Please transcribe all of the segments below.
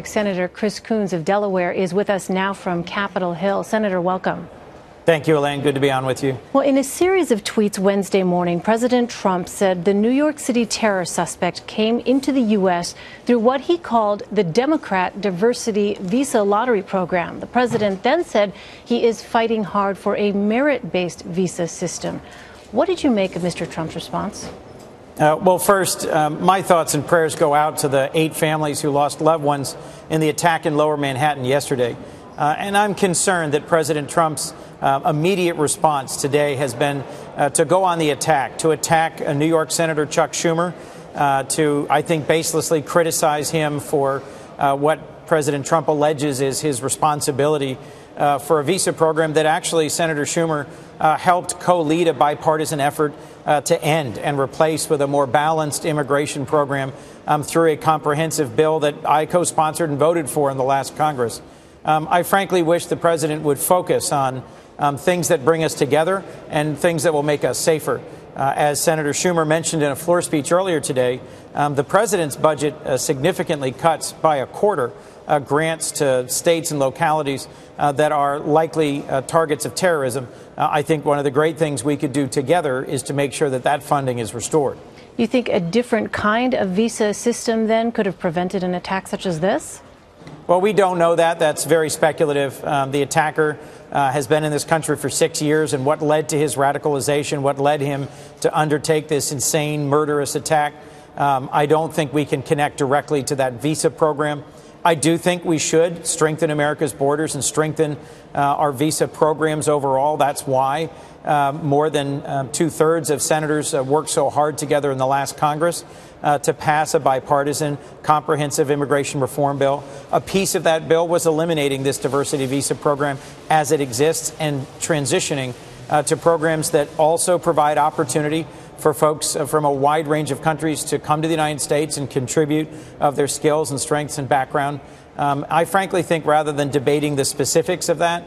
Senator Chris Coons of Delaware is with us now from Capitol Hill. Senator, welcome. Thank you, Elaine. Good to be on with you. Well, in a series of tweets Wednesday morning, President Trump said the New York City terror suspect came into the U.S. through what he called the Democrat Diversity Visa Lottery Program. The president then said he is fighting hard for a merit-based visa system. What did you make of Mr. Trump's response? Well, first, my thoughts and prayers go out to the 8 families who lost loved ones in the attack in Lower Manhattan yesterday. And I'm concerned that President Trump's immediate response today has been to go on the attack, to attack New York Senator Chuck Schumer, to, I think, baselessly criticize him for what President Trump alleges is his responsibility for a visa program that actually Senator Schumer helped co-lead a bipartisan effort to end and replace with a more balanced immigration program through a comprehensive bill that I co-sponsored and voted for in the last Congress. I frankly wish the president would focus on things that bring us together and things that will make us safer. As Senator Schumer mentioned in a floor speech earlier today, the president's budget significantly cuts by a quarter grants to states and localities that are likely targets of terrorism. I think one of the great things we could do together is to make sure that that funding is restored. You think a different kind of visa system then could have prevented an attack such as this? Well, we don't know that. That's very speculative. The attacker has been in this country for 6 years, and what led to his radicalization, what led him to undertake this insane, murderous attack, I don't think we can connect directly to that visa program. I do think we should strengthen America's borders and strengthen our visa programs overall. That's why more than 2/3 of senators worked so hard together in the last Congress to pass a bipartisan, comprehensive immigration reform bill. A piece of that bill was eliminating this diversity visa program as it exists and transitioning to programs that also provide opportunity for folks from a wide range of countries to come to the United States and contribute of their skills and strengths and background. I frankly think rather than debating the specifics of that,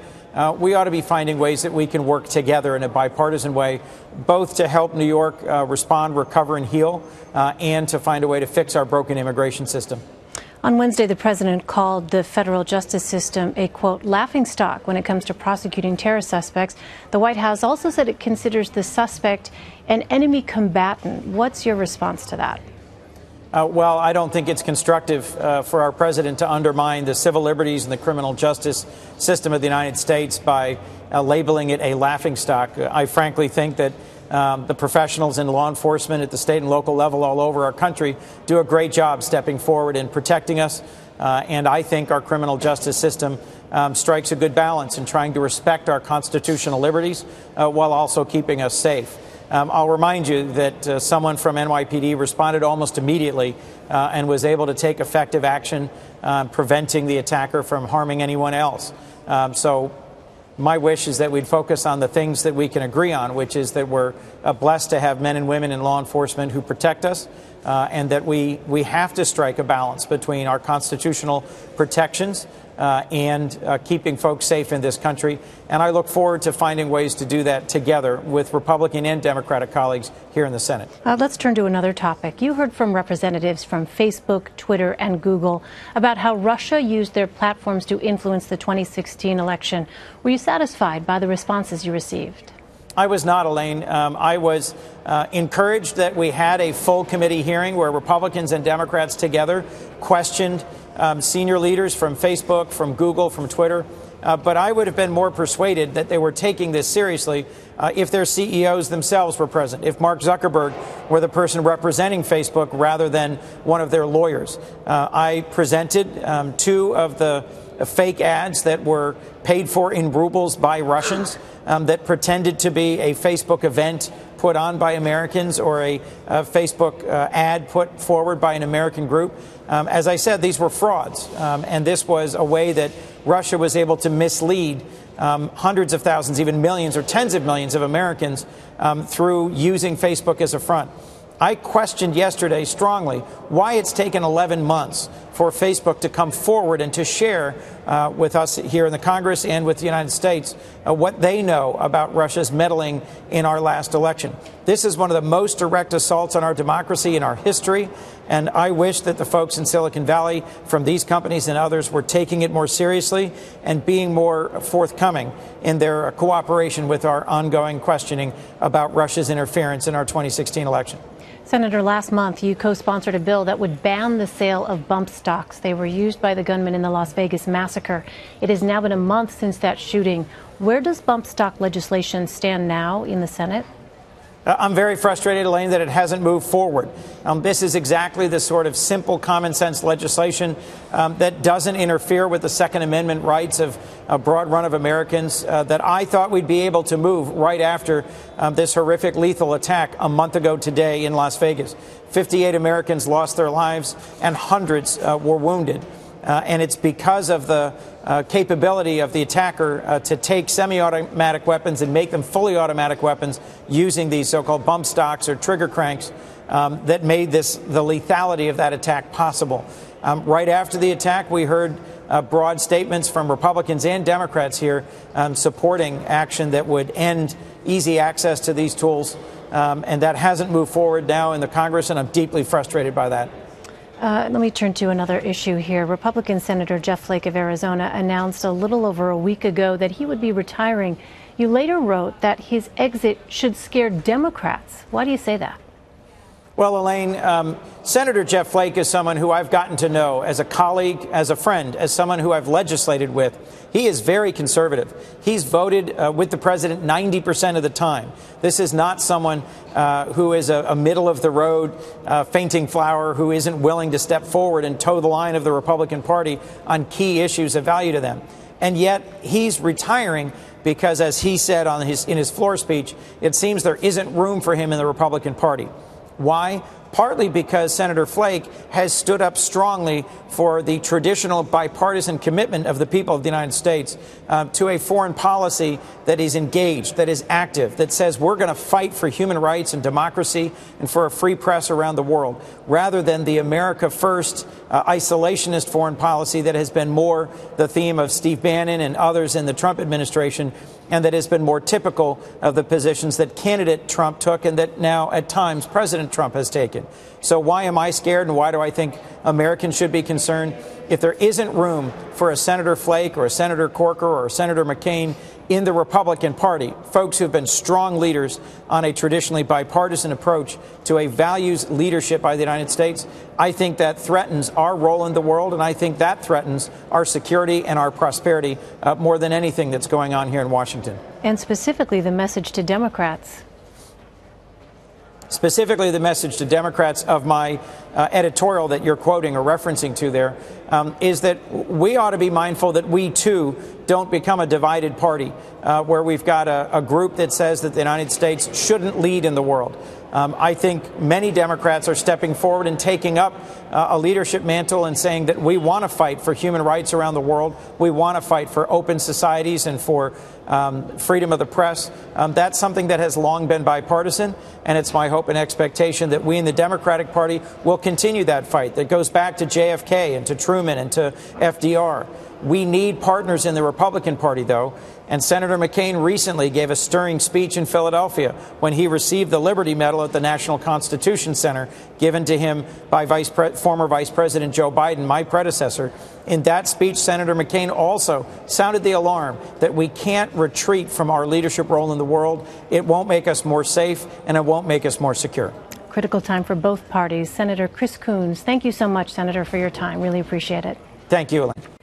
we ought to be finding ways that we can work together in a bipartisan way, both to help New York respond, recover, and heal, and to find a way to fix our broken immigration system. On Wednesday, the president called the federal justice system a, quote, laughingstock when it comes to prosecuting terror suspects. The White House also said it considers the suspect an enemy combatant. What's your response to that? Well, I don't think it's constructive for our president to undermine the civil liberties and the criminal justice system of the United States by labeling it a laughingstock. I frankly think that the professionals in law enforcement at the state and local level all over our country do a great job stepping forward and protecting us. And I think our criminal justice system strikes a good balance in trying to respect our constitutional liberties while also keeping us safe. I'll remind you that someone from NYPD responded almost immediately and was able to take effective action preventing the attacker from harming anyone else. So my wish is that we'd focus on the things that we can agree on, which is that we're blessed to have men and women in law enforcement who protect us, and that we have to strike a balance between our constitutional protections and keeping folks safe in this country. And I look forward to finding ways to do that together with Republican and Democratic colleagues here in the Senate. Let's turn to another topic. You heard from representatives from Facebook, Twitter, and Google about how Russia used their platforms to influence the 2016 election. Were you satisfied by the responses you received? I was not, Elaine. I was encouraged that we had a full committee hearing where Republicans and Democrats together questioned senior leaders from Facebook, from Google, from Twitter. But I would have been more persuaded that they were taking this seriously if their CEOs themselves were present, if Mark Zuckerberg were the person representing Facebook rather than one of their lawyers. I presented 2 of the fake ads that were paid for in rubles by Russians that pretended to be a Facebook event put on by Americans or a Facebook ad put forward by an American group. As I said, these were frauds, and this was a way that Russia was able to mislead hundreds of thousands, even millions or tens of millions of Americans through using Facebook as a front. I questioned yesterday strongly why it's taken 11 months for Facebook to come forward and to share with us here in the Congress and with the United States what they know about Russia's meddling in our last election. This is one of the most direct assaults on our democracy in our history, and I wish that the folks in Silicon Valley from these companies and others were taking it more seriously and being more forthcoming in their cooperation with our ongoing questioning about Russia's interference in our 2016 election. Senator, last month you co-sponsored a bill that would ban the sale of bump stocks. They were used by the gunman in the Las Vegas massacre. It has now been a month since that shooting. Where does bump stock legislation stand now in the Senate? I'm very frustrated, Elaine, that it hasn't moved forward. This is exactly the sort of simple, common sense legislation that doesn't interfere with the Second Amendment rights of a broad run of Americans that I thought we'd be able to move right after this horrific, lethal attack a month ago today in Las Vegas. 58 Americans lost their lives and hundreds were wounded. And it's because of the capability of the attacker to take semi-automatic weapons and make them fully automatic weapons using these so-called bump stocks or trigger cranks that made the lethality of that attack possible. Right after the attack, we heard broad statements from Republicans and Democrats here supporting action that would end easy access to these tools. And that hasn't moved forward now in the Congress, and I'm deeply frustrated by that. Let me turn to another issue here. Republican Senator Jeff Flake of Arizona announced a little over a week ago that he would be retiring. You later wrote that his exit should scare Democrats. Why do you say that? Well, Elaine, Senator Jeff Flake is someone who I've gotten to know as a colleague, as a friend, as someone who I've legislated with. He is very conservative. He's voted with the president 90% of the time. This is not someone who is a middle-of-the-road fainting flower who isn't willing to step forward and toe the line of the Republican Party on key issues of value to them. And yet he's retiring because, as he said in his floor speech, it seems there isn't room for him in the Republican Party. Why? Partly because Senator Flake has stood up strongly for the traditional bipartisan commitment of the people of the United States to a foreign policy that is engaged, that is active, that says we're going to fight for human rights and democracy and for a free press around the world, rather than the America First isolationist foreign policy that has been more the theme of Steve Bannon and others in the Trump administration, and that has been more typical of the positions that candidate Trump took and that now at times President Trump has taken. So why am I scared, and why do I think Americans should be concerned? If there isn't room for a Senator Flake or a Senator Corker or a Senator McCain in the Republican Party, folks who have been strong leaders on a traditionally bipartisan approach to a values leadership by the United States, I think that threatens our role in the world, and I think that threatens our security and our prosperity more than anything that's going on here in Washington. And specifically the message to Democrats. Specifically, the message to Democrats of my editorial that you're quoting or referencing to there is that we ought to be mindful that we, too, don't become a divided party where we've got a group that says that the United States shouldn't lead in the world. I think many Democrats are stepping forward and taking up a leadership mantle and saying that we want to fight for human rights around the world. We want to fight for open societies and for freedom of the press. That's something that has long been bipartisan, and it's my hope and expectation that we in the Democratic Party will continue that fight that goes back to JFK and to Truman and to FDR. We need partners in the Republican Party, though, and Senator McCain recently gave a stirring speech in Philadelphia when he received the Liberty Medal at the National Constitution Center, given to him by former Vice President Joe Biden, my predecessor. In that speech, Senator McCain also sounded the alarm that we can't retreat from our leadership role in the world. It won't make us more safe, and it won't make us more secure. Critical time for both parties. Senator Chris Coons, thank you so much, Senator, for your time. Really appreciate it. Thank you, Elaine.